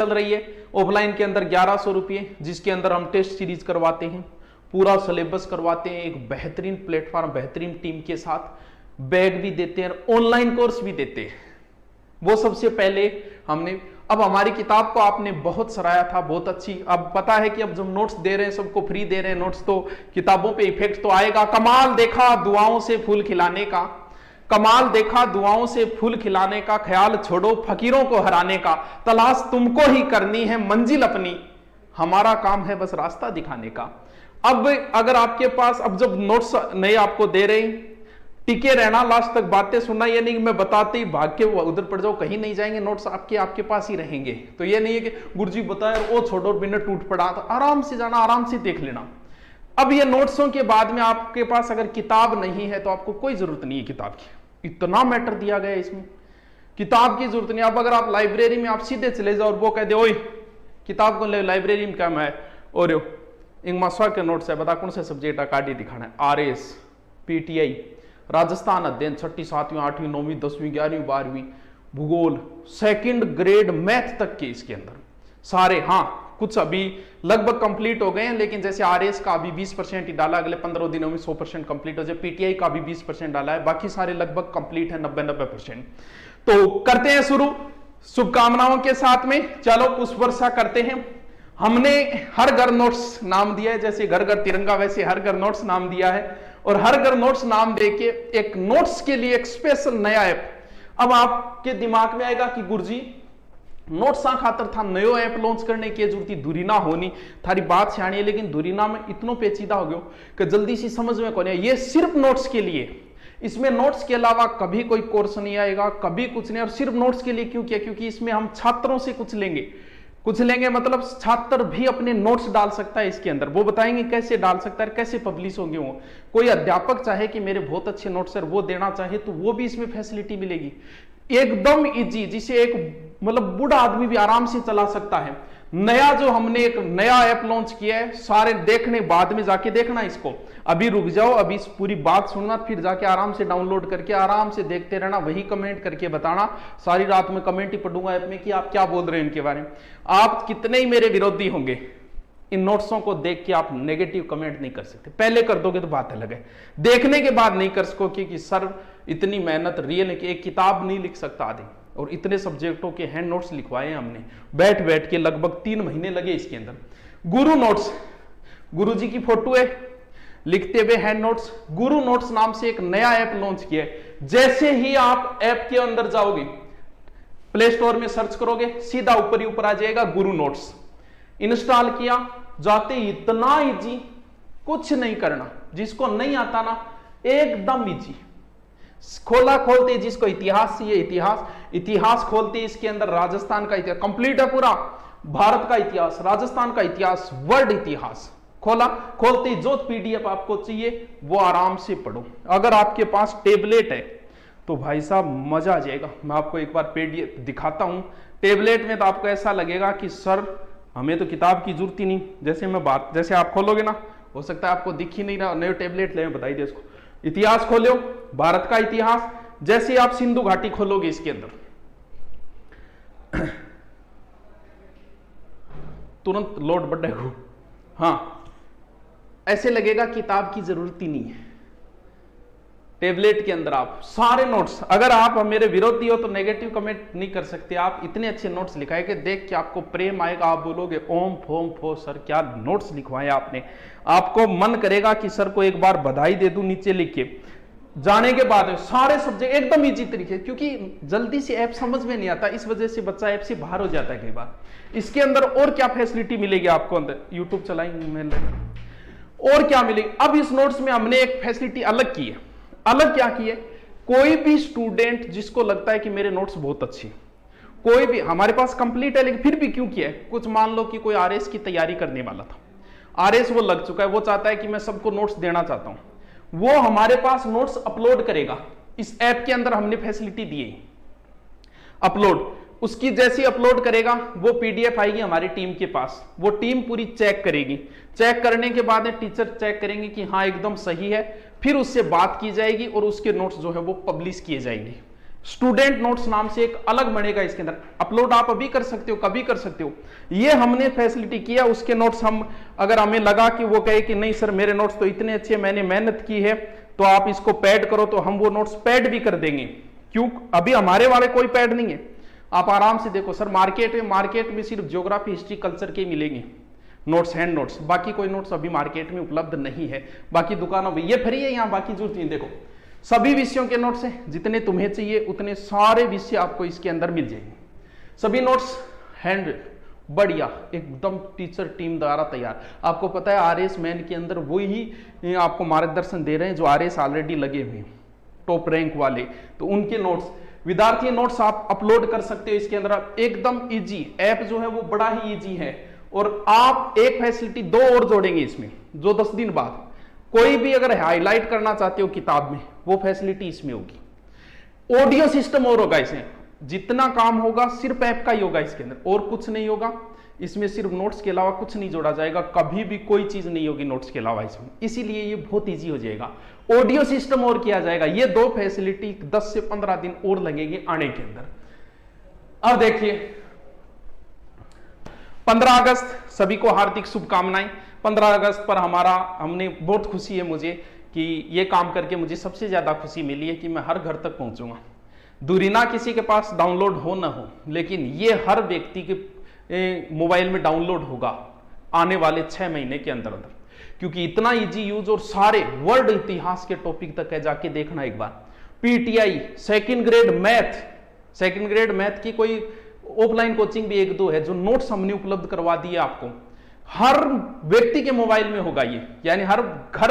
चल रही है ऑफलाइन के अंदर 1100 रुपये, जिसके अंदर हम टेस्ट सीरीज करवाते हैं, पूरा सिलेबस करवाते हैं, एक बेहतरीन प्लेटफॉर्म, बेहतरीन टीम के साथ, बैग भी देते हैं, ऑनलाइन कोर्स भी देते हैं। वो सबसे पहले हमने, अब हमारी किताब को आपने बहुत सराहा था, बहुत अच्छी। अब पता है कि अब जब नोट्स दे रहे हैं, सबको फ्री दे रहे हैं नोट्स, तो किताबों पे इफेक्ट तो आएगा। कमाल देखा दुआओं से फूल खिलाने का, कमाल देखा दुआओं से फूल खिलाने का, ख्याल छोड़ो फकीरों को हराने का, तलाश तुमको ही करनी है मंजिल अपनी, हमारा काम है बस रास्ता दिखाने का। अब अगर आपके पास, अब जब नोट्स नए आपको दे रहे हैं, टिके रहना, लास्ट तक बातें सुनना, ये नहीं कि मैं बताते ही भाग के उधर पड़ जाओ, कहीं नहीं जाएंगे, नोट्स आपके पास ही रहेंगे। तो ये नहीं है कि गुरुजी बताए वो छोड़ो बिना टूट पड़ा, तो आराम से जाना, आराम से देख लेना। अब ये नोट्सों के बाद में आपके पास अगर किताब नहीं है तो आपको कोई जरूरत नहीं है किताब की, इतना मैटर दिया गया है इसमें, किताब की जरूरत नहीं। अब अगर आप लाइब्रेरी में आप सीधे चले जाओ और वो कह दे ओए किताब को ले, लाइब्रेरी में क्या है और इंगमा स्वा के नोट्स है, बता कौन से सब्जेक्ट काटी दिखाना है, RS, PTI, राजस्थान अध्ययन 6ठी 7वीं 8वीं 9वीं 10वीं 11वीं 12वीं, भूगोल, सेकंड ग्रेड मैथ तक के इसके अंदर सारे। हाँ कुछ अभी लगभग कंप्लीट हो गए हैं, लेकिन जैसे RS का अभी 20% ही डाला, अगले 15 दिनों में 100% कंप्लीट हो जाए। PTI का भी 20% डाला है, बाकी सारे लगभग कंप्लीट है 90-90%। तो करते हैं शुरू शुभकामनाओं के साथ में। चलो पुष्प वर्षा करते हैं। हमने हर घर नोट्स नाम दिया है, जैसे घर घर तिरंगा वैसे हर घर नोट्स नाम दिया है, और हर घर नोट्स नाम देके एक नोट्स के लिए एक स्पेशल नया ऐप। अब आपके दिमाग में आएगा कि गुरुजी नोट्स खातर था नयो ऐप लॉन्च करने की जरूरत, दूरी ना होनी, थारी बात सियाणी है, लेकिन दूरी ना में इतनो पेचीदा हो गयो कि जल्दी सी समझ में कौन है। ये सिर्फ नोट्स के लिए, इसमें नोट्स के अलावा कभी कोई कोर्स नहीं आएगा, कभी कुछ नहीं। और सिर्फ नोट्स के लिए क्यों किया? क्योंकि इसमें हम छात्रों से कुछ लेंगे, मतलब छात्र भी अपने नोट्स डाल सकता है इसके अंदर। वो बताएंगे कैसे डाल सकता है, कैसे पब्लिश होंगे वो। कोई अध्यापक चाहे कि मेरे बहुत अच्छे नोट्स है वो देना चाहे तो वो भी इसमें फैसिलिटी मिलेगी, एकदम इजी, जिसे एक मतलब बूढ़ा आदमी भी आराम से चला सकता है। नया जो हमने एक नया ऐप लॉन्च किया है, सारे देखने बाद में जाके देखना इसको, अभी रुक जाओ, अभी इस पूरी बात सुनना, फिर जाके आराम से डाउनलोड करके आराम से देखते रहना, वही कमेंट करके बताना। सारी रात में कमेंट ही पढ़ूंगा ऐप में कि आप क्या बोल रहे हैं इनके बारे में। आप कितने ही मेरे विरोधी होंगे, इन नोट्सों को देख के आप नेगेटिव कमेंट नहीं कर सकते। पहले कर दोगे तो बात अलग है, देखने के बाद नहीं कर सकोगे कि सर इतनी मेहनत रियल है कि एक किताब नहीं लिख सकता आदमी, और इतने सब्जेक्टों के हैंड नोट्स लिखवाए हमने बैठ बैठ के, लगभग 3 महीने लगे इसके अंदर। गुरु नोट्स, गुरु जी की फोटो है, लिखते हुए हैंड नोट्स। गुरु नोट्स नाम से एक नया ऐप लॉन्च किया है। जैसे ही आप ऐप के अंदर जाओगे, प्ले स्टोर में सर्च करोगे, सीधा ऊपर ही ऊपर आ जाएगा गुरु नोट्स। इंस्टॉल किया, जाते इतना इजी, कुछ नहीं करना, जिसको नहीं आता ना एकदम इजी। खोला, खोलते जिसको इतिहास चाहिए इतिहास खोलते, इसके अंदर राजस्थान का इतिहास कंप्लीट है, पूरा भारत का इतिहास, राजस्थान का इतिहास, वर्ल्ड इतिहास। खोला, खोलते जो PDF आपको चाहिए वो आराम से पढ़ो। अगर आपके पास टेबलेट है तो भाई साहब मजा आ जाएगा। मैं आपको एक बार PDF दिखाता हूं। टेबलेट में तो आपको ऐसा लगेगा कि सर हमें तो किताब की जरूरत ही नहीं। जैसे आप खोलोगे ना, हो सकता है आपको दिख ही नहीं रहा, नए टेबलेट ले बताइए इसको। इतिहास खोलो, भारत का इतिहास, जैसे आप सिंधु घाटी खोलोगे इसके अंदर तुरंत लोड बढ़ेगा। हाँ, ऐसे लगेगा किताब की जरूरत ही नहीं है। टेबलेट के अंदर आप सारे नोट्स, अगर आप मेरे विरोधी हो तो नेगेटिव कमेंट नहीं कर सकते। आप इतने अच्छे नोट्स लिखाए कि देख के आपको प्रेम आएगा, आप बोलोगे ओम फोम फो सर क्या नोट्स लिखवाए आपने। आपको मन करेगा कि सर को एक बार बधाई दे दूं नीचे लिख के। जाने के बाद सारे सब्जेक्ट एकदम इजी तरीके, क्योंकि जल्दी से ऐप समझ में नहीं आता, इस वजह से बच्चा ऐप से बाहर हो जाता है कई बार। इसके अंदर और क्या फैसिलिटी मिलेगी आपको, अंदर यूट्यूब चलाएंगे और क्या मिलेगी। अब इस नोट्स में हमने एक फैसिलिटी अलग की है। अलग क्या की है? कोई भी स्टूडेंट जिसको लगता है कि मेरे नोट्स बहुत अच्छे, कोई भी, हमारे पास कंप्लीट है लेकिन फिर भी क्यों किया है, कुछ मान लो कि कोई RS की तैयारी करने वाला था, RS वो लग चुका है, वो चाहता है कि मैं सबको नोट्स देना चाहता हूं, वो हमारे पास नोट्स अपलोड करेगा। इस ऐप के अंदर हमने फैसिलिटी दी है अपलोड। उसकी जैसी अपलोड करेगा वो PDF आएगी हमारी टीम के पास, वो टीम पूरी चेक करेगी। चेक करने के बाद टीचर चेक करेंगे कि हाँ एकदम सही है, फिर उससे बात की जाएगी और उसके नोट्स जो है वो पब्लिश किए जाएंगे। स्टूडेंट नोट्स नाम से एक अलग बनेगा, इसके अंदर अपलोड आप अभी कर सकते हो, कभी कर सकते हो। ये हमने फैसिलिटी किया, उसके नोट्स हम अगर हमें लगा कि वो कहे कि नहीं सर मेरे नोट्स तो इतने अच्छे, मैंने मेहनत की है तो आप इसको पैड करो, तो हम वो नोट्स पैड भी कर देंगे। क्यों? अभी हमारे वाले कोई पैड नहीं है, आप आराम से देखो सर। मार्केट में सिर्फ ज्योग्राफी हिस्ट्री कल्चर के मिलेंगे नोट्स, हैंड नोट्स, बाकी कोई नोट्स अभी मार्केट में उपलब्ध नहीं है। बाकी दुकानों में ये फ्री है, यहाँ बाकी जो देखो सभी विषयों के नोट्स हैं, जितने तुम्हें चाहिए उतने सारे विषय आपको इसके अंदर मिल जाएंगे। सभी नोट्स हैंड बढ़िया एकदम टीचर टीम द्वारा तैयार। आपको पता है आरएस मैन के अंदर वो ही आपको मार्गदर्शन दे रहे हैं जो आरएस ऑलरेडी लगे हुए हैं टॉप रैंक वाले, तो उनके नोट्स, विद्यार्थी नोट्स आप अपलोड कर सकते हो इसके अंदर एकदम इजी। ऐप जो है वो बड़ा ही इजी है, और आप एक फैसिलिटी दो और जोड़ेंगे इसमें, जो 10 दिन बाद कोई भी अगर हाईलाइट करना चाहते हो किताब में, वो फैसिलिटी इसमें होगी। ऑडियो सिस्टम और होगा इसमें, जितना काम होगा सिर्फ ऐप का ही होगा इसके अंदर, और कुछ नहीं होगा इसमें, सिर्फ नोट्स के अलावा कुछ नहीं जोड़ा जाएगा, कभी भी कोई चीज नहीं होगी नोट्स के अलावा इसमें, इसीलिए ये बहुत इजी हो जाएगा। ऑडियो सिस्टम और किया जाएगा, ये दो फैसिलिटी 10 से 15 दिन और लगेंगे आने के अंदर। अब देखिए 15 अगस्त सभी को हार्दिक शुभकामनाएं। 15 अगस्त पर हमने बहुत खुशी है मुझे कि ये काम करके मुझे सबसे ज्यादा खुशी मिली है कि मैं हर घर तक पहुंचूंगा। दूरी ना किसी के पास डाउनलोड हो ना हो, लेकिन ये हर व्यक्ति के मोबाइल में डाउनलोड होगा आने वाले 6 महीने के अंदर अंदर, क्योंकि इतना इजी यूज और सारे वर्ल्ड इतिहास के टॉपिक तक है, जाके देखना एक बार। पीटीआई सेकंड ग्रेड मैथ की कोई ऑफलाइन कोचिंग भी 1-2 है, जो नोट्स हमने उपलब्ध करवा दिए आपको, हर व्यक्ति के मोबाइल में होगा ये, यानी हर घर